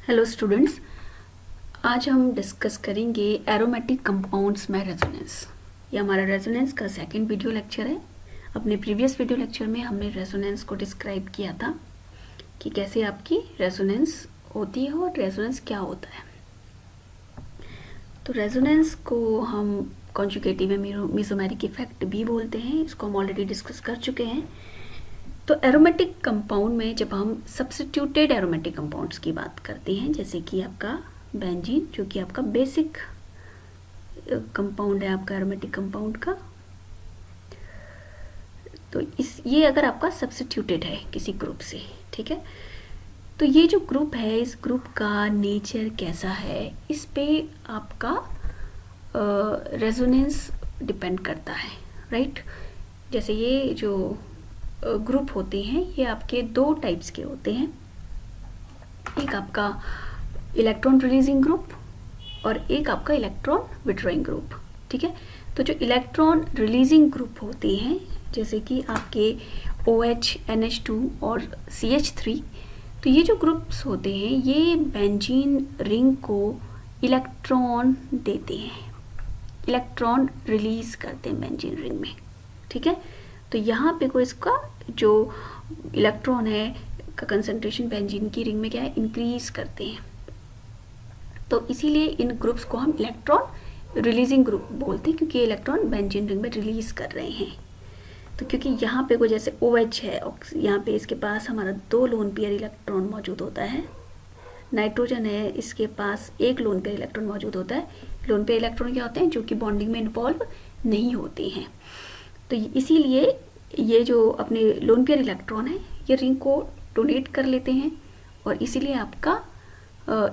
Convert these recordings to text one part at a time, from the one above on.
Hello students, आज हम discuss करेंगे एरोमेटिक कंपाउंड्स में रेजोनेंस। ये हमारा रेजोनेंस का सेकंड वीडियो लेक्चर है। अपने प्रीवियस वीडियो लेक्चर में हमने रेजोनेंस को डिस्क्राइब किया था कि कैसे आपकी रेजोनेंस होती है और रेजोनेंस क्या होता है। तो रेजोनेंस को हम कॉन्जुगेटिव में मेसोमेरिक इफेक्ट भी बोलते हैं। इसको हम ऑलरेडी डिस्कस कर चुके हैं। तो एरोमेटिक कंपाउंड में जब हम सब्स्टिट्यूटेड एरोमेटिक कंपाउंड्स की बात करते हैं, जैसे कि आपका बेंजीन जो कि आपका बेसिक कंपाउंड है आपका एरोमेटिक कंपाउंड का, तो ये अगर आपका सब्स्टिट्यूटेड है किसी ग्रुप से, ठीक है, तो ये जो ग्रुप है इस ग्रुप का नेचर कैसा है, इस पे आपका रेजोनेंस डिपेंड करता है, राइट। जैसे ये जो ग्रुप होते हैं ये आपके दो टाइप्स के होते हैं। एक आपका इलेक्ट्रॉन रिलीजिंग ग्रुप और एक आपका इलेक्ट्रॉन विड्रॉइंग ग्रुप, ठीक है। तो जो इलेक्ट्रॉन रिलीजिंग ग्रुप होते हैं जैसे कि आपके OH, NH2 और CH3, तो ये जो ग्रुप्स होते हैं ये बेंजीन रिंग को इलेक्ट्रॉन देते हैं, इलेक्ट्रॉन रिलीज करते हैं बेंजीन रिंग में, ठीक है। तो यहाँ पे कोई इसका जो इलेक्ट्रॉन है का कंसंट्रेशन बेंजीन की रिंग में क्या है, इंक्रीज करते हैं। तो इसीलिए इन ग्रुप्स को हम इलेक्ट्रॉन रिलीजिंग ग्रुप बोलते हैं, क्योंकि इलेक्ट्रॉन बेंजीन रिंग में रिलीज कर रहे हैं। तो क्योंकि यहाँ पे कोई जैसे OH है, यहाँ पे इसके पास हमारा 2 लोन पेयर इलेक्ट्रॉन मौजूद होता है। नाइट्रोजन है, इसके पास 1 लोन पेयर इलेक्ट्रॉन मौजूद होता है। लोन पेयर इलेक्ट्रॉन क्या होते हैं, जो कि बॉन्डिंग में इन्वॉल्व नहीं होते हैं। तो इसीलिए ये जो अपने लोन पेयर इलेक्ट्रॉन है ये रिंग को डोनेट कर लेते हैं और इसीलिए आपका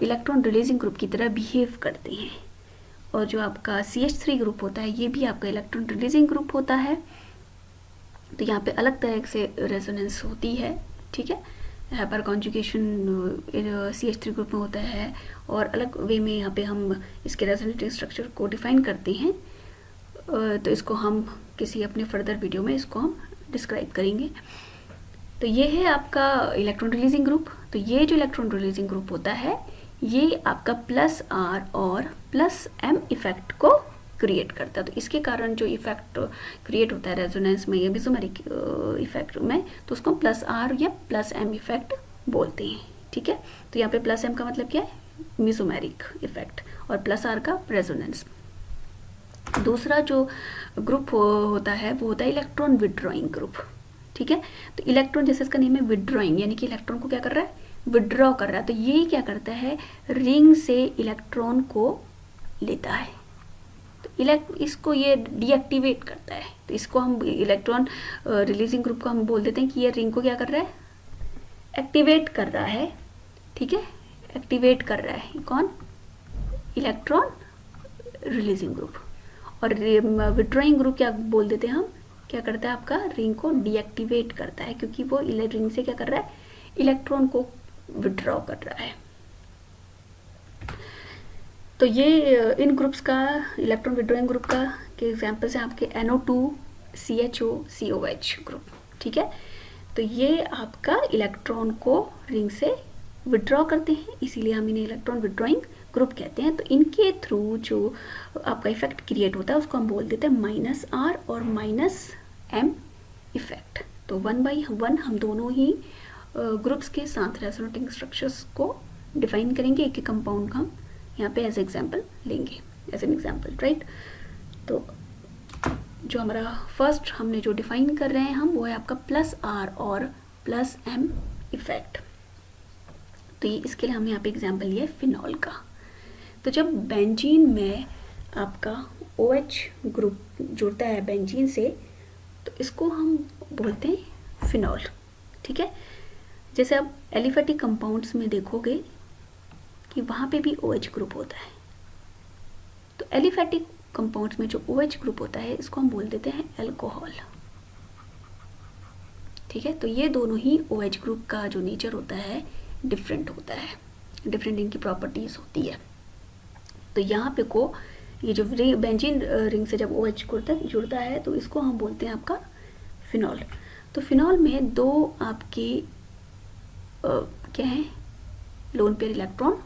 इलेक्ट्रॉन रिलीजिंग ग्रुप की तरह बिहेव करते हैं। और जो आपका CH3 ग्रुप होता है ये भी आपका इलेक्ट्रॉन रिलीजिंग ग्रुप होता है। तो यहाँ पे अलग तरह से रेजोनेंस होती है, ठीक है। हाइपर कॉन्जुगेशन CH3 ग्रुप में होता है और अलग वे में यहाँ पे हम इसके रेजोनेटिव स्ट्रक्चर को डिफाइन करते हैं। तो इसको हम किसी अपने फर्दर वीडियो में इसको हम डिस्क्राइब करेंगे। तो ये है आपका इलेक्ट्रॉन रिलीजिंग ग्रुप। तो ये जो इलेक्ट्रॉन रिलीजिंग ग्रुप होता है ये आपका +R और +M इफेक्ट को क्रिएट करता है। तो इसके कारण जो इफेक्ट क्रिएट होता है रेजोनेंस में या मेसोमेरिक इफेक्ट में, तो उसको +R या +M इफेक्ट बोलते हैं, ठीक है। तो यहाँ पे +M का मतलब क्या है, मेसोमेरिक इफेक्ट, और +R का रेजोनेंस। दूसरा जो ग्रुप होता है वो होता है इलेक्ट्रॉन विड्रॉइंग ग्रुप, ठीक है। तो इलेक्ट्रॉन जैसे इसका नेम है विड्रॉइंग, यानी कि इलेक्ट्रॉन को क्या कर रहा है, विड्रॉ कर रहा है। तो ये क्या करता है, रिंग से इलेक्ट्रॉन को लेता है, तो इसको ये डीएक्टिवेट करता है। तो इसको हम इलेक्ट्रॉन रिलीजिंग ग्रुप को हम बोल देते हैं कि ये रिंग को क्या कर रहा है, एक्टिवेट कर रहा है, ठीक है। एक्टिवेट कर रहा है कौन, इलेक्ट्रॉन रिलीजिंग ग्रुप। और विड्रॉइंग ग्रुप क्या बोल देते हैं हम, क्या करता है आपका रिंग को डीएक्टिवेट करता है, क्योंकि वो रिंग से क्या कर रहा है, इलेक्ट्रॉन को विड्रॉ कर रहा है। तो ये इन ग्रुप्स का, इलेक्ट्रॉन विड्रॉइंग ग्रुप का के एग्जांपल्स हैं आपके NO2, CHO, COH ग्रुप, ठीक है। तो ये आपका इलेक्ट्रॉन को रिंग से विड्रॉ करते हैं, इसीलिए हम इन्हें इलेक्ट्रॉन विड्रॉइंग ग्रुप कहते हैं। तो इनके थ्रू जो आपका इफेक्ट क्रिएट होता है उसको हम बोल देते हैं -R और -M इफेक्ट। तो 1/1 हम दोनों ही ग्रुप्स के साथ रेजोनेटिंग स्ट्रक्चर्स को डिफाइन करेंगे। एक एक कंपाउंड का हम यहाँ पे एज एग्जाम्पल लेंगे, एज एन एग्जाम्पल, राइट। तो जो हमारा फर्स्ट हमने जो डिफाइन कर रहे हैं हम, वो है आपका +R और +M इफेक्ट। तो ये इसके लिए हमने यहाँ पे एग्जाम्पल लिया है फिनॉल का। तो जब बेंजीन में आपका OH ग्रुप जुड़ता है बेंजीन से, तो इसको हम बोलते हैं फिनॉल, ठीक है। जैसे आप एलिफेटिक कंपाउंड्स में देखोगे कि वहाँ पे भी OH ग्रुप होता है। तो एलिफेटिक कंपाउंड्स में जो OH ग्रुप होता है इसको हम बोल देते हैं अल्कोहल, ठीक है। तो ये दोनों ही OH ग्रुप का जो नेचर होता है डिफरेंट होता है, डिफरेंट इनकी प्रॉपर्टीज होती है। तो यहाँ पे को ये जो बेंजीन रिंग से जब OH जुड़ता है तो इसको हम बोलते हैं आपका फिनॉल। तो फिनॉल में दो आपके क्या है, लोन पेयर इलेक्ट्रॉन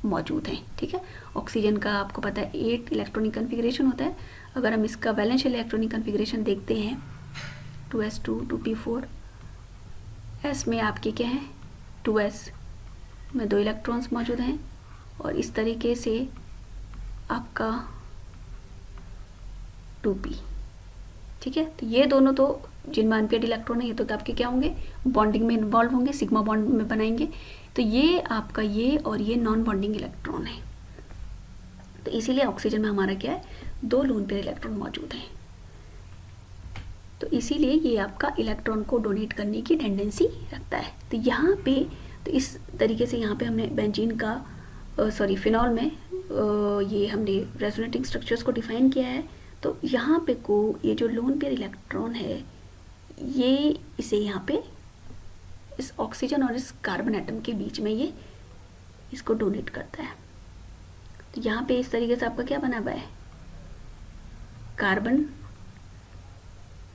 मौजूद हैं। ठीक है, ऑक्सीजन का आपको पता है 8 इलेक्ट्रॉनिक कन्फिग्रेशन होता है। अगर हम इसका वैलेंस इलेक्ट्रॉनिक कन्फिग्रेशन देखते हैं 2s2 2p4, s में आपके क्या है 2s में 2 इलेक्ट्रॉन्स मौजूद हैं, और इस तरीके से आपका 2p। ठीक है, तो ये दोनों तो जिनमें अनपेयर्ड इलेक्ट्रॉन है ये तो आपके क्या होंगे, बॉन्डिंग में इन्वॉल्व होंगे, सिग्मा बॉन्ड में बनाएंगे। तो ये आपका ये और ये नॉन बॉन्डिंग इलेक्ट्रॉन है। तो इसीलिए ऑक्सीजन में हमारा क्या है, 2 लोन पेयर इलेक्ट्रॉन मौजूद हैं। तो इसीलिए ये आपका इलेक्ट्रॉन को डोनेट करने की टेंडेंसी रखता है। तो यहाँ पे तो इस तरीके से यहाँ पे हमने बेंजीन का फिनॉल में ये हमने रेजोनेटिंग स्ट्रक्चर्स को डिफाइन किया है। तो यहाँ पे को ये जो लोन पेयर इलेक्ट्रॉन है ये इसे यहाँ पे इस ऑक्सीजन और इस कार्बन एटम के बीच में ये इसको डोनेट करता है। तो यहाँ पे इस तरीके से आपका क्या बना हुआ है, कार्बन।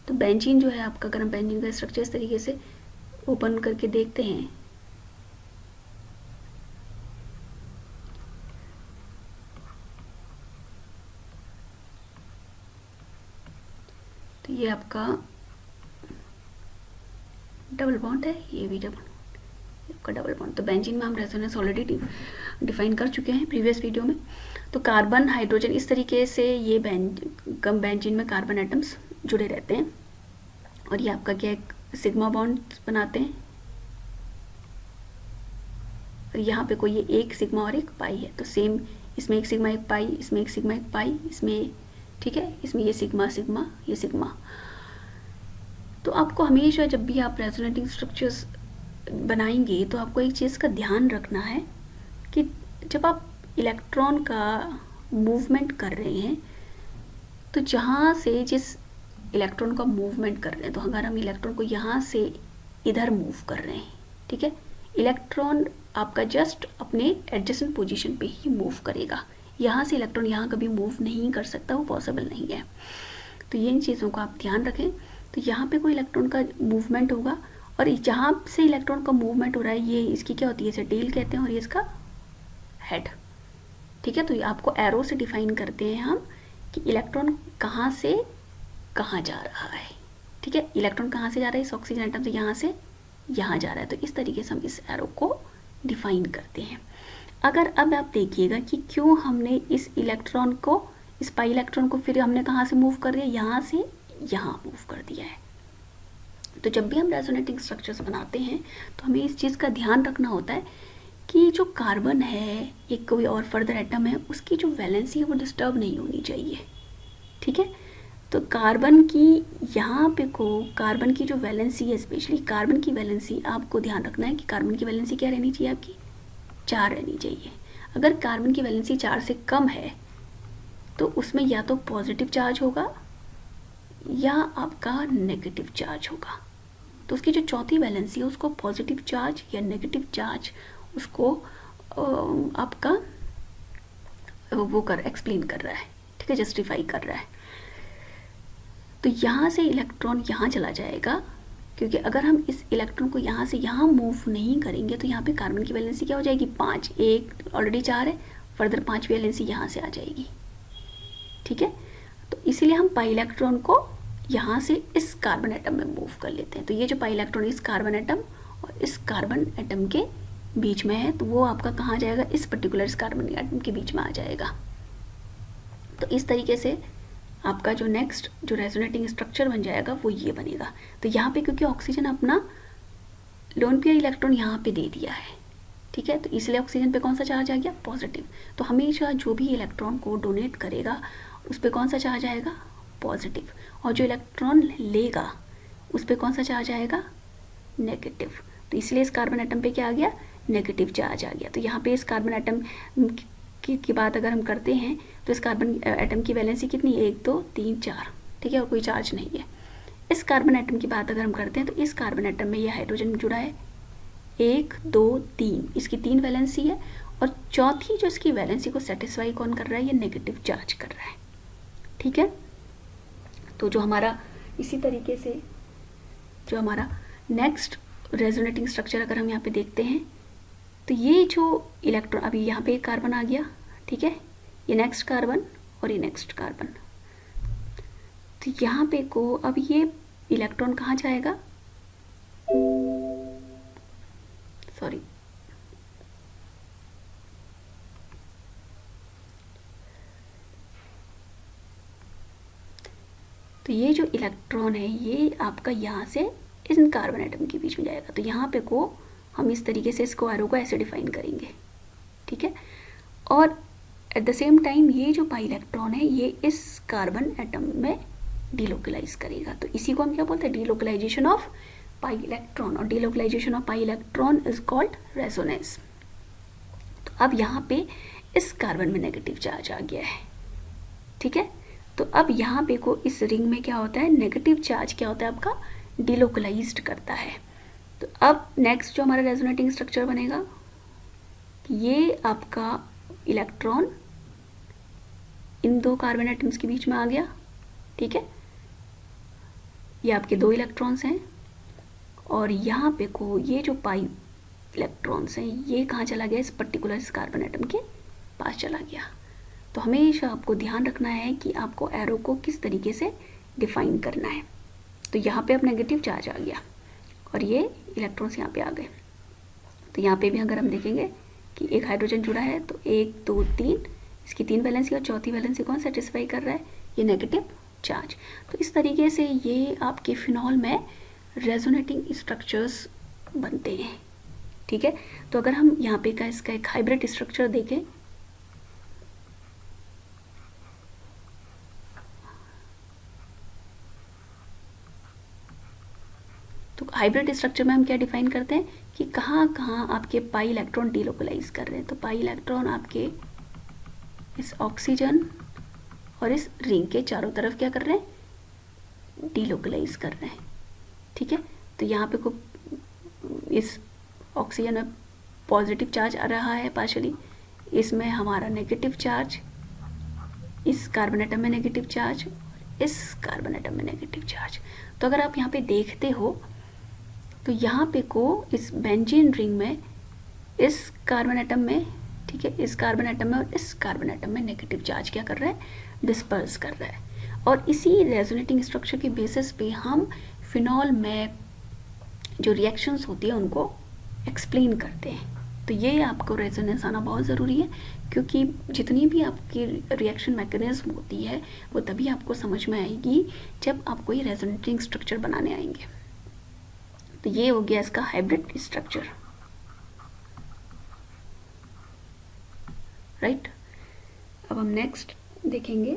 तो बेंजीन जो है आपका, अगर हम बेंजीन का स्ट्रक्चर इस तरीके से ओपन करके देखते हैं तो ये आपका डबल बॉन्ड है, ये भी डबल बॉन्ड। तो बेंजीन में हम रेजोनेंस ऑलरेडी डिफाइन कर चुके हैं प्रीवियस वीडियो में। तो कार्बन हाइड्रोजन इस तरीके से ये बेंजीन में कार्बन एटम्स जुड़े रहते हैं, और ये आपका क्या एक सिग्मा बॉन्ड बनाते हैं, और यहाँ पे कोई ये एक सिग्मा और एक पाई है। तो सेम इसमें एक सिग्मा एक पाई, इसमें एक सिग्मा एक पाई, इसमें ठीक है, इसमें ये सिग्मा सिग्मा ये सिग्मा। तो आपको हमेशा जब भी आप रेजोनेटिंग स्ट्रक्चर्स बनाएंगे तो आपको एक चीज़ का ध्यान रखना है कि जब आप इलेक्ट्रॉन का मूवमेंट कर रहे हैं तो जहाँ से जिस इलेक्ट्रॉन का मूवमेंट कर रहे हैं, तो अगर हम इलेक्ट्रॉन को यहाँ से इधर मूव कर रहे हैं, ठीक है, इलेक्ट्रॉन आपका जस्ट अपने एडजेसेंट पोजीशन पे ही मूव करेगा। यहाँ से इलेक्ट्रॉन यहाँ कभी मूव नहीं कर सकता, वो पॉसिबल नहीं है। तो ये इन चीज़ों का आप ध्यान रखें। तो यहाँ पे कोई इलेक्ट्रॉन का मूवमेंट होगा, और जहाँ से इलेक्ट्रॉन का मूवमेंट हो रहा है ये इसकी क्या होती है, इसे टेल कहते हैं, और ये इसका हेड। ठीक है, तो ये आपको एरो से डिफाइन करते हैं हम कि इलेक्ट्रॉन कहाँ से कहाँ जा रहा है। ठीक है, इलेक्ट्रॉन कहाँ से जा रहा है, इस ऑक्सीजन एटम से यहाँ जा रहा है। तो इस तरीके से हम इस एरो को डिफाइन करते हैं। अगर अब आप देखिएगा कि क्यों हमने इस इलेक्ट्रॉन को, इस पाई इलेक्ट्रॉन को फिर हमने कहाँ से मूव कर दिया, यहाँ से यहाँ मूव कर दिया है। तो जब भी हम रेजोनेटिंग स्ट्रक्चर्स बनाते हैं तो हमें इस चीज़ का ध्यान रखना होता है कि जो कार्बन है, एक कोई और फर्दर एटम है, उसकी जो वैलेंसी है वो डिस्टर्ब नहीं होनी चाहिए। ठीक है, तो कार्बन की यहाँ पे कार्बन की जो वैलेंसी है, स्पेशली कार्बन की वैलेंसी आपको ध्यान रखना है कि कार्बन की वैलेंसी क्या रहनी चाहिए, आपकी 4 रहनी चाहिए। अगर कार्बन की वैलेंसी 4 से कम है तो उसमें या तो पॉजिटिव चार्ज होगा या आपका नेगेटिव चार्ज होगा। तो उसकी जो चौथी वैलेंसी है उसको पॉजिटिव चार्ज या नेगेटिव चार्ज उसको आपका वो एक्सप्लेन कर रहा है। ठीक है, जस्टिफाई कर रहा है। तो यहाँ से इलेक्ट्रॉन यहाँ चला जाएगा, क्योंकि अगर हम इस इलेक्ट्रॉन को यहाँ से यहाँ मूव नहीं करेंगे तो यहाँ पे कार्बन की वैलेंसी क्या हो जाएगी, 5, 1 ऑलरेडी 4 है, फर्दर 5 वैलेंसी यहाँ से आ जाएगी। ठीक है, तो इसीलिए हम पाई इलेक्ट्रॉन को यहाँ से इस कार्बन एटम में मूव कर लेते हैं। तो ये जो पाई इलेक्ट्रॉन इस कार्बन एटम और इस कार्बन एटम के बीच में है, तो वो आपका कहाँ जाएगा, इस पर्टिकुलर इस कार्बन एटम के बीच में आ जाएगा। तो इस तरीके से आपका जो नेक्स्ट जो रेजोनेटिंग स्ट्रक्चर बन जाएगा वो ये बनेगा। तो यहाँ पे क्योंकि ऑक्सीजन अपना लोन पेयर इलेक्ट्रॉन यहाँ पे दे दिया है, ठीक है, तो इसलिए ऑक्सीजन पे कौन सा चार्ज आ गया, पॉजिटिव। तो हमेशा जो भी इलेक्ट्रॉन को डोनेट करेगा उस पर कौन सा चार्ज आएगा, पॉजिटिव, और जो इलेक्ट्रॉन लेगा उस पर कौन सा चार्ज आएगा, नेगेटिव। तो इसलिए इस कार्बन एटम पे क्या आ गया, नेगेटिव चार्ज आ गया। तो यहाँ पे इस कार्बन एटम की बात अगर हम करते हैं तो इस कार्बन एटम की वैलेंसी कितनी, 1 2 3 4, ठीक है, और कोई चार्ज नहीं है। इस कार्बन एटम की बात अगर हम करते हैं तो इस कार्बन एटम में ये हाइड्रोजन जुड़ा है, 1 2 3, इसकी 3 वैलेंसी है, और चौथी जो इसकी वैलेंसी को सेटिस्फाई कौन कर रहा है, ये नेगेटिव चार्ज कर रहा है। ठीक है, तो जो हमारा इसी तरीके से जो हमारा नेक्स्ट रेजोनेटिंग स्ट्रक्चर अगर हम यहाँ पे देखते हैं तो ये जो इलेक्ट्रॉन, अभी यहाँ पे एक कार्बन आ गया, ठीक है, ये नेक्स्ट कार्बन और ये नेक्स्ट कार्बन, तो यहाँ पे को अब ये इलेक्ट्रॉन कहाँ जाएगा, सॉरी, तो ये जो इलेक्ट्रॉन है ये आपका यहाँ से इन कार्बन एटम के बीच में जाएगा। तो यहाँ पे को हम इस तरीके से इसको एरो को ऐसे डिफाइन करेंगे, ठीक है। और एट द सेम टाइम ये जो पाई इलेक्ट्रॉन है ये इस कार्बन एटम में डीलोकलाइज करेगा। तो इसी को हम क्या बोलते हैं, डीलोकलाइजेशन ऑफ पाई इलेक्ट्रॉन। और delocalisation of pi electron is called resonance. तो अब यहाँ पे इस कार्बन में नेगेटिव चार्ज आ गया है, ठीक है। तो अब यहाँ पे को इस रिंग में क्या होता है, नेगेटिव चार्ज क्या होता है आपका, डीलोकलाइज्ड करता है। तो अब नेक्स्ट जो हमारा रेजोनेटिंग स्ट्रक्चर बनेगा, ये आपका इलेक्ट्रॉन इन दो कार्बन एटम्स के बीच में आ गया, ठीक है, ये आपके दो इलेक्ट्रॉन्स हैं। और यहाँ पे को ये जो पाई इलेक्ट्रॉन्स हैं ये कहाँ चला गया, इस पर्टिकुलर इस कार्बन एटम के पास चला गया। तो हमेशा आपको ध्यान रखना है कि आपको एरो को किस तरीके से डिफाइन करना है। तो यहाँ पे अब नेगेटिव चार्ज आ गया और ये इलेक्ट्रॉन्स यहाँ पे आ गए। तो यहाँ पे भी अगर हम देखेंगे कि एक हाइड्रोजन जुड़ा है तो 1 2 3, इसकी 3 वैलेंसी और चौथी वैलेंसी कौन सेटिस्फाई कर रहा है, ये नेगेटिव चार्ज। तो इस तरीके से ये आपके फिनॉल में रेजोनेटिंग स्ट्रक्चर्स बनते हैं, ठीक है। तो अगर हम यहाँ पे का इसका एक हाइब्रिड स्ट्रक्चर देखें, तो हाइब्रिड स्ट्रक्चर में हम क्या डिफाइन करते हैं कि कहाँ कहाँ आपके पाई इलेक्ट्रॉन डीलोकलाइज कर रहे हैं। तो पाई इलेक्ट्रॉन आपके इस ऑक्सीजन और इस रिंग के चारों तरफ क्या कर रहे हैं, डीलोकलाइज कर रहे हैं, ठीक है। तो यहाँ पे को इस ऑक्सीजन में पॉजिटिव चार्ज आ रहा है पार्शली, इसमें हमारा नेगेटिव चार्ज, इस कार्बन एटम में नेगेटिव चार्ज, इस कार्बन एटम में नेगेटिव चार्ज। तो अगर आप यहाँ पे देखते हो तो यहाँ पे को इस बेंजीन रिंग में इस कार्बन एटम में, ठीक है, इस कार्बन एटम में और इस कार्बन एटम में नेगेटिव चार्ज क्या कर रहा है, डिस्पर्स कर रहा है। और इसी रेजोनेटिंग स्ट्रक्चर के बेसिस पे हम फिनॉल में जो रिएक्शंस होती है उनको एक्सप्लेन करते हैं। तो ये आपको रेजोनेंस आना बहुत ज़रूरी है, क्योंकि जितनी भी आपकी रिएक्शन मैकेनिज्म होती है वो तभी आपको समझ में आएगी जब आप कोई रेजोनेटिंग स्ट्रक्चर बनाने आएंगे। तो ये हो गया इसका हाइब्रिड स्ट्रक्चर, राइट। अब हम नेक्स्ट देखेंगे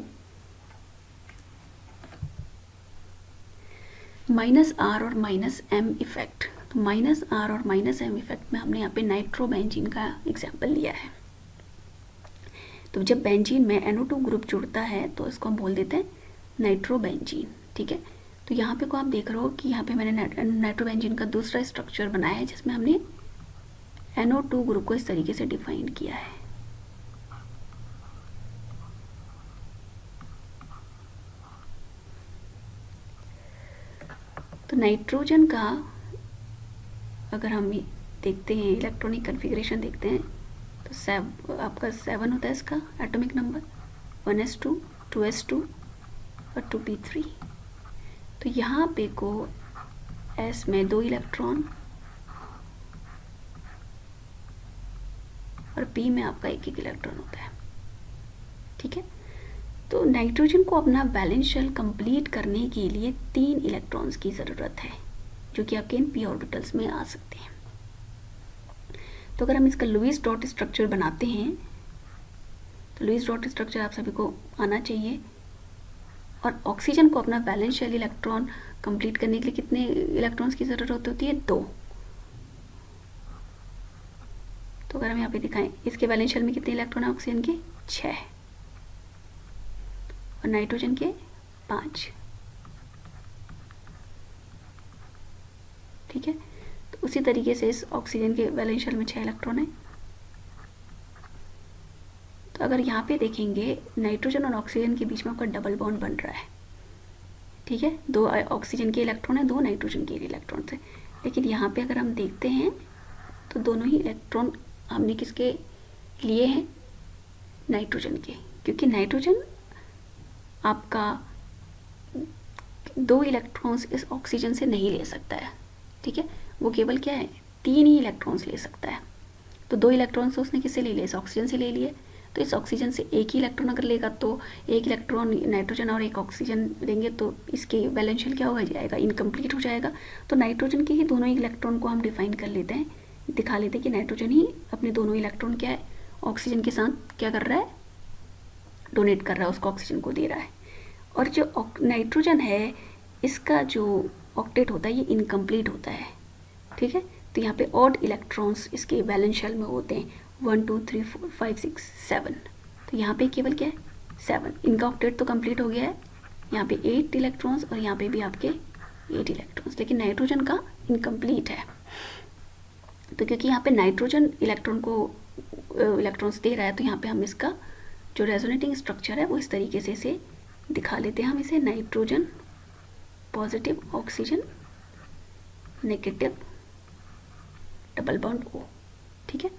-R और -M इफेक्ट। तो -R और -M इफेक्ट में हमने यहाँ पे नाइट्रोबेंजीन का एग्जाम्पल लिया है। तो जब बेंजीन में NO2 ग्रुप जुड़ता है तो इसको हम बोल देते हैं नाइट्रोबेंजीन, ठीक है। तो यहाँ पे को आप देख रहे हो कि यहाँ पे मैंने नाइट्रोबेंजीन का दूसरा स्ट्रक्चर बनाया है जिसमें हमने NO2 ग्रुप को इस तरीके से डिफाइन किया है। तो नाइट्रोजन का अगर हम देखते हैं, इलेक्ट्रॉनिक कन्फिग्रेशन देखते हैं, तो आपका 7 होता है इसका एटॉमिक नंबर, 1s2 2s2 और 2p3। तो यहाँ पे को S में 2 इलेक्ट्रॉन और P में आपका 1 इलेक्ट्रॉन होता है, ठीक है। तो नाइट्रोजन को अपना वैलेंस शेल कंप्लीट करने के लिए 3 इलेक्ट्रॉन्स की ज़रूरत है, जो कि आपके इन p ऑर्बिटल्स में आ सकते हैं। तो अगर हम इसका लुईस डॉट स्ट्रक्चर बनाते हैं, तो लुईस डॉट स्ट्रक्चर आप सभी को आना चाहिए। और ऑक्सीजन को अपना वैलेंस शेल इलेक्ट्रॉन कंप्लीट करने के लिए कितने इलेक्ट्रॉन्स की ज़रूरत होती है, 2। तो अगर हम यहाँ पे दिखाएं, इसके वैलेंस शेल में कितने इलेक्ट्रॉन है ऑक्सीजन के, 6 और नाइट्रोजन के 5, ठीक है। तो उसी तरीके से इस ऑक्सीजन के वैलेंस शेल में 6 इलेक्ट्रॉन है। तो अगर यहाँ पे देखेंगे नाइट्रोजन और ऑक्सीजन के बीच में आपका डबल बॉन्ड बन रहा है, ठीक है। 2 ऑक्सीजन के इलेक्ट्रॉन है, 2 नाइट्रोजन के इलेक्ट्रॉन है। लेकिन यहाँ पे अगर हम देखते हैं तो दोनों ही इलेक्ट्रॉन हमने किसके लिए हैं, नाइट्रोजन के, क्योंकि नाइट्रोजन आपका 2 इलेक्ट्रॉन्स इस ऑक्सीजन से नहीं ले सकता है, ठीक है, वो केवल क्या है 3 ही इलेक्ट्रॉन्स ले सकता है। तो 2 इलेक्ट्रॉन्स उसने किससे ले लिए, इस ऑक्सीजन से ले लिए। तो इस ऑक्सीजन से एक ही इलेक्ट्रॉन अगर लेगा तो एक इलेक्ट्रॉन नाइट्रोजन और एक ऑक्सीजन लेंगे तो इसके वैलेंशियल क्या हो जाएगा, इनकम्प्लीट हो जाएगा। तो नाइट्रोजन के ही दोनों इलेक्ट्रॉन को हम डिफाइन कर लेते हैं, दिखा लेते हैं कि नाइट्रोजन ही अपने दोनों इलेक्ट्रॉन क्या है ऑक्सीजन के साथ क्या कर रहा है, डोनेट कर रहा है, उसको ऑक्सीजन को दे रहा है। और जो नाइट्रोजन है इसका जो ऑक्टेट होता है ये इनकम्प्लीट होता है, ठीक है। तो यहाँ पे ऑड इलेक्ट्रॉन्स इसके वैलेंस शेल में होते हैं 1 2 3 4 5 6 7। तो यहाँ पे केवल क्या है 7, इनका ऑक्टेट तो कंप्लीट हो गया है। यहाँ पे 8 इलेक्ट्रॉन्स और यहाँ पे भी आपके 8 इलेक्ट्रॉन्स, लेकिन नाइट्रोजन का इनकम्प्लीट है। तो क्योंकि यहाँ पे नाइट्रोजन इलेक्ट्रॉन को इलेक्ट्रॉन्स दे रहा है तो यहाँ पे हम इसका जो रेजोनेटिंग स्ट्रक्चर है वो इस तरीके से इसे दिखा लेते हैं। हम इसे nitrogen positive, oxygen negative, double bond O, ठीक है।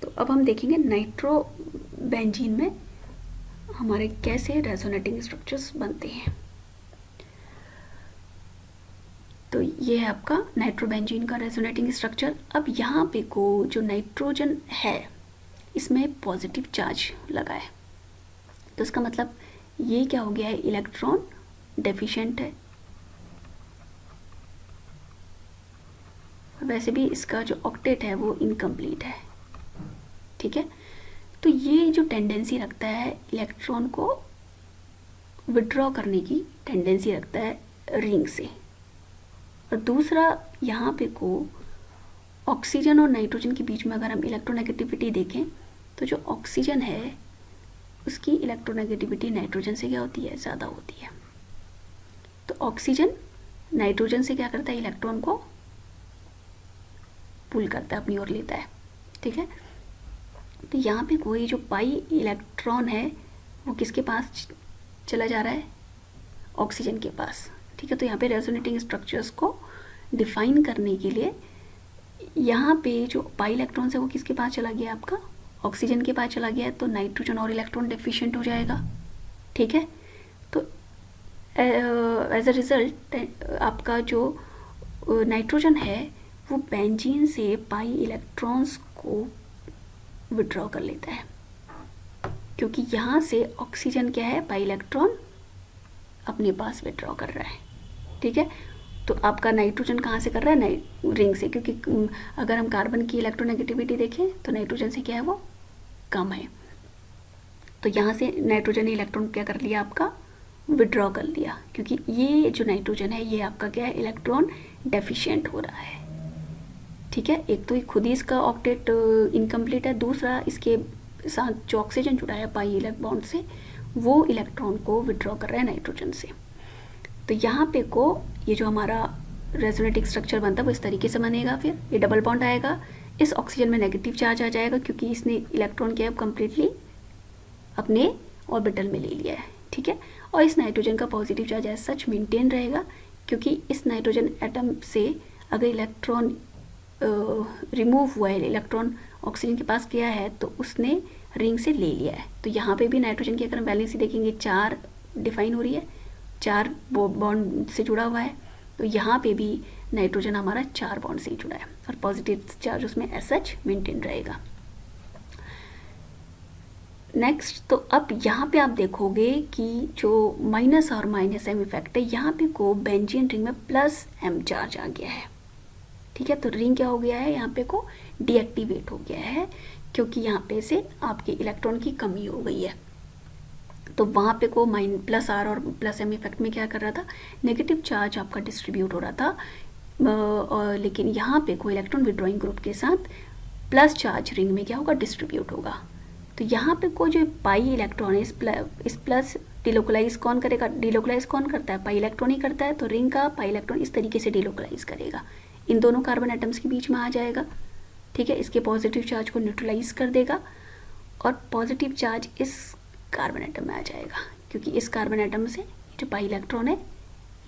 तो अब हम देखेंगे नाइट्रोबेंजीन में हमारे कैसे रेजोनेटिंग स्ट्रक्चर्स बनते हैं। तो ये है आपका नाइट्रोबेंजीन का रेजोनेटिंग स्ट्रक्चर। अब यहाँ पे को जो नाइट्रोजन है इसमें पॉजिटिव चार्ज लगा है, तो इसका मतलब ये क्या हो गया है, इलेक्ट्रॉन डेफिशिएंट है। वैसे भी इसका जो ऑक्टेट है वो इनकम्प्लीट है, ठीक है। तो ये जो टेंडेंसी रखता है इलेक्ट्रॉन को विड्रॉ करने की टेंडेंसी रखता है रिंग से। और दूसरा यहाँ पे को ऑक्सीजन और नाइट्रोजन के बीच में अगर हम इलेक्ट्रोनेगेटिविटी देखें तो जो ऑक्सीजन है उसकी इलेक्ट्रोनेगेटिविटी नाइट्रोजन से क्या होती है, ज़्यादा होती है। तो ऑक्सीजन नाइट्रोजन से क्या करता है, इलेक्ट्रॉन को पुल करता है, अपनी ओर लेता है, ठीक है। तो यहाँ पे कोई जो पाई इलेक्ट्रॉन है वो किसके पास चला जा रहा है, ऑक्सीजन के पास, ठीक है। तो यहाँ पे रेजोनेटिंग स्ट्रक्चर्स को डिफाइन करने के लिए यहाँ पे जो पाई इलेक्ट्रॉन है वो किसके पास चला गया, आपका ऑक्सीजन के पास चला गया है, तो नाइट्रोजन और इलेक्ट्रॉन डेफिशिएंट हो जाएगा, ठीक है। तो एज अ रिजल्ट आपका जो नाइट्रोजन है वो बेंजीन से पाई इलेक्ट्रॉन्स को विड्रॉ कर लेता है, क्योंकि यहाँ से ऑक्सीजन क्या है, पाई इलेक्ट्रॉन अपने पास विड्रॉ कर रहा है, ठीक है। तो आपका नाइट्रोजन कहाँ से कर रहा है, रिंग से, क्योंकि अगर हम कार्बन की इलेक्ट्रोनेगेटिविटी देखें तो नाइट्रोजन से क्या है, वो कम है। तो यहाँ से नाइट्रोजन ने इलेक्ट्रॉन क्या कर लिया, आपका विड्रॉ कर लिया, क्योंकि ये जो नाइट्रोजन है ये आपका क्या है, इलेक्ट्रॉन डेफिशिएंट हो रहा है, ठीक है। एक तो खुद ही इसका ऑक्टेट इनकम्प्लीट है, दूसरा इसके साथ जो ऑक्सीजन जुड़ा है पाई इलेक्ट्रॉन बॉन्ड से वो इलेक्ट्रॉन को विड्रॉ कर रहा है नाइट्रोजन से। तो यहाँ पे को ये जो हमारा रेजोनेटिंग स्ट्रक्चर बनता है वो इस तरीके से बनेगा। फिर ये डबल बॉन्ड आएगा, इस ऑक्सीजन में नेगेटिव चार्ज आ जाएगा क्योंकि इसने इलेक्ट्रॉन क्या कम्प्लीटली अपने ऑर्बिटल में ले लिया है, ठीक है। और इस नाइट्रोजन का positive charge as such maintain रहेगा, क्योंकि इस नाइट्रोजन एटम से अगर इलेक्ट्रॉन रिमूव हुआ है, इलेक्ट्रॉन ऑक्सीजन के पास गया है तो उसने रिंग से ले लिया है। तो यहाँ पे भी नाइट्रोजन की अगर हम वैलेंसी देखेंगे 4 डिफाइन हो रही है, 4 बॉन्ड से जुड़ा हुआ है। तो यहाँ पे भी नाइट्रोजन हमारा 4 बॉन्ड से ही जुड़ा है और पॉजिटिव चार्ज उसमें एज सच मेंटेन रहेगा। नेक्स्ट, तो अब यहाँ पे आप देखोगे कि जो माइनस और माइनस एम इफेक्ट है, यहाँ पे को बेंजीन रिंग में प्लस एम चार्ज आ गया है, ठीक है। तो रिंग क्या हो गया है, यहाँ पे को डीएक्टिवेट हो गया है क्योंकि यहाँ पे से आपके इलेक्ट्रॉन की कमी हो गई है। तो वहाँ पे को प्लस आर और प्लस एम इफेक्ट में क्या कर रहा था, नेगेटिव चार्ज आपका डिस्ट्रीब्यूट हो रहा था, और लेकिन यहाँ पे को इलेक्ट्रॉन विड्रॉइंग ग्रुप के साथ प्लस चार्ज रिंग में क्या होगा, डिस्ट्रीब्यूट होगा। तो यहाँ पे को जो पाई इलेक्ट्रॉन है इस प्लस डिलोकलाइज कौन करेगा, डिलोकलाइज कौन करता है, पाई इलेक्ट्रॉन ही करता है। तो रिंग का पाई इलेक्ट्रॉन इस तरीके से डिलोकलाइज करेगा, इन दोनों कार्बन एटम्स के बीच में आ जाएगा, ठीक है। इसके पॉजिटिव चार्ज को न्यूट्रलाइज कर देगा और पॉजिटिव चार्ज इस कार्बन एटम में आ जाएगा, क्योंकि इस कार्बन एटम से जो पाई इलेक्ट्रॉन है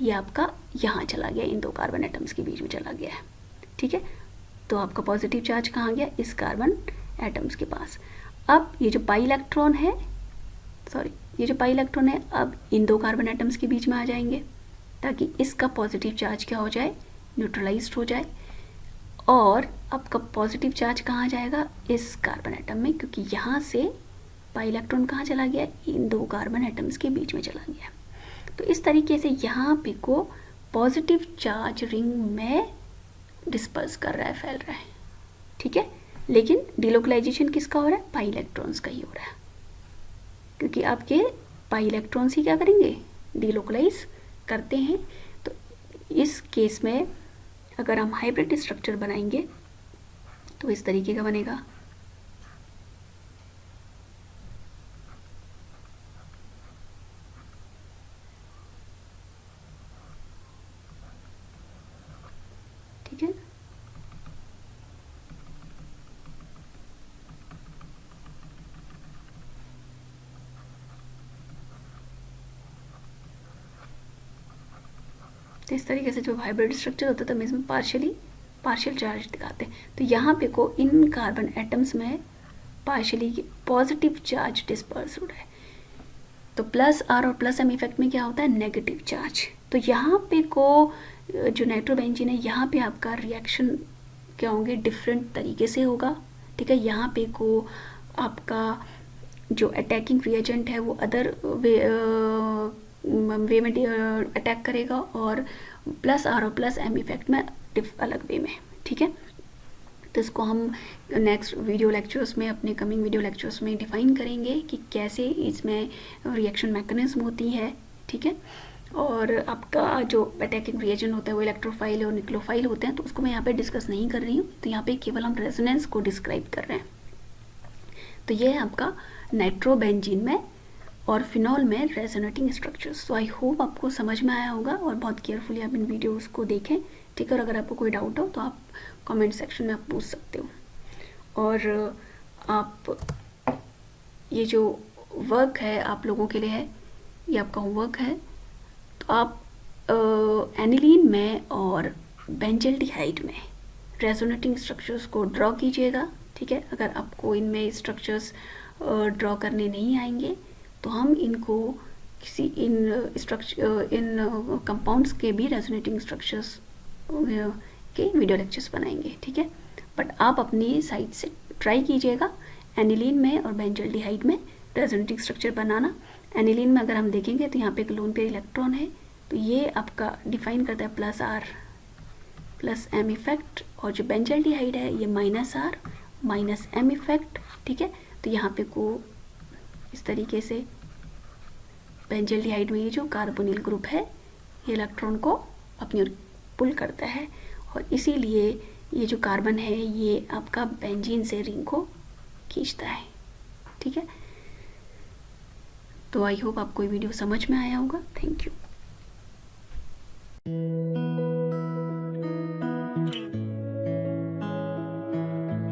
ये आपका यहाँ चला गया, इन 2 कार्बन एटम्स के बीच में चला गया है, ठीक है। तो आपका पॉजिटिव चार्ज कहाँ गया, इस कार्बन एटम्स के पास। अब ये जो पाई इलेक्ट्रॉन है, अब इन दो कार्बन एटम्स के बीच में आ जाएंगे ताकि इसका पॉजिटिव चार्ज क्या हो जाए, न्यूट्रलाइज्ड हो जाए। और आपका पॉजिटिव चार्ज कहाँ जाएगा, इस कार्बन एटम में, क्योंकि यहाँ से पाई इलेक्ट्रॉन कहाँ चला गया, इन दो कार्बन एटम्स के बीच में चला गया। तो इस तरीके से यहाँ पे को पॉजिटिव चार्ज रिंग में डिस्पर्स कर रहा है, फैल रहा है, ठीक है। लेकिन डिलोकलाइजेशन किसका हो रहा है, पाई इलेक्ट्रॉन्स का ही हो रहा है, क्योंकि आपके पाई इलेक्ट्रॉन्स ही क्या करेंगे, डिलोकलाइज करते हैं। तो इस केस में अगर हम हाइब्रिड स्ट्रक्चर बनाएंगे तो इस तरीके का बनेगा। ठीक है, तो इस तरीके से जो हाइब्रिड स्ट्रक्चर होता है तो इसमें पार्शियल चार्ज दिखाते हैं। तो यहाँ पे को इन कार्बन एटम्स में पार्शियली पॉजिटिव चार्ज डिस्पर्स हो रहा है। तो प्लस आर और प्लस एम इफेक्ट में क्या होता है, नेगेटिव चार्ज। तो यहाँ पे को जो नाइट्रोबेंजीन है, यहाँ पे आपका रिएक्शन क्या होंगे, डिफरेंट तरीके से होगा, ठीक है। यहाँ पे को आपका जो अटैकिंग रिएजेंट है वो अदर वे में अटैक करेगा, और प्लस आर और प्लस एम इफेक्ट में अलग वे में, ठीक है। तो इसको हम नेक्स्ट वीडियो लेक्चर्स में, अपने कमिंग वीडियो लेक्चर्स में डिफाइन करेंगे कि कैसे इसमें रिएक्शन मैकेनिज्म होती है, ठीक है। और आपका जो अटैकिंग रिएजेंट होता है वो इलेक्ट्रोफाइल और निक्लोफाइल होते हैं, तो उसको मैं यहाँ पे डिस्कस नहीं कर रही हूँ। तो यहाँ पे केवल हम रेजोनेंस को डिस्क्राइब कर रहे हैं। तो ये है आपका नाइट्रोबेंजीन में और फिनॉल में रेजोनेटिंग स्ट्रक्चर्स। तो आई होप आपको समझ में आया होगा और बहुत केयरफुली आप इन वीडियोस को देखें, ठीक है। और अगर आपको कोई डाउट हो तो आप कमेंट सेक्शन में आप पूछ सकते हो। और आप ये जो वर्क है आप लोगों के लिए है, ये आपका होमवर्क है। तो आप एनिलीन में और बेंजल्डिहाइड में रेजोनेटिंग स्ट्रक्चर्स को ड्रॉ कीजिएगा, ठीक है। अगर आपको इनमें स्ट्रक्चर्स ड्रॉ करने नहीं आएंगे तो हम इनको किसी इन कंपाउंड्स के भी रेजोनेटिंग स्ट्रक्चर्स के वीडियो लेक्चर्स बनाएंगे, ठीक है। बट आप अपनी साइड से ट्राई कीजिएगा एनिलीन में और बेंजल्डिहाइड में रेजोनेटिंग स्ट्रक्चर बनाना। एनिलीन में अगर हम देखेंगे तो यहाँ पे एक लोन पेयर इलेक्ट्रॉन है, तो ये आपका डिफाइन करता है plus R plus M effect, और जो बेंजल्डिहाइड है ये minus R minus M effect, ठीक है। तो यहाँ पे को इस तरीके से बेंजल्डिहाइड में ये जो कार्बोनिल ग्रुप है ये इलेक्ट्रॉन को अपनी ओर पुल करता है, और इसीलिए ये जो कार्बन है ये आपका बेंजीन से रिंग को खींचता है, ठीक है। तो आई होप आपको ये वीडियो समझ में आया होगा। Thank you.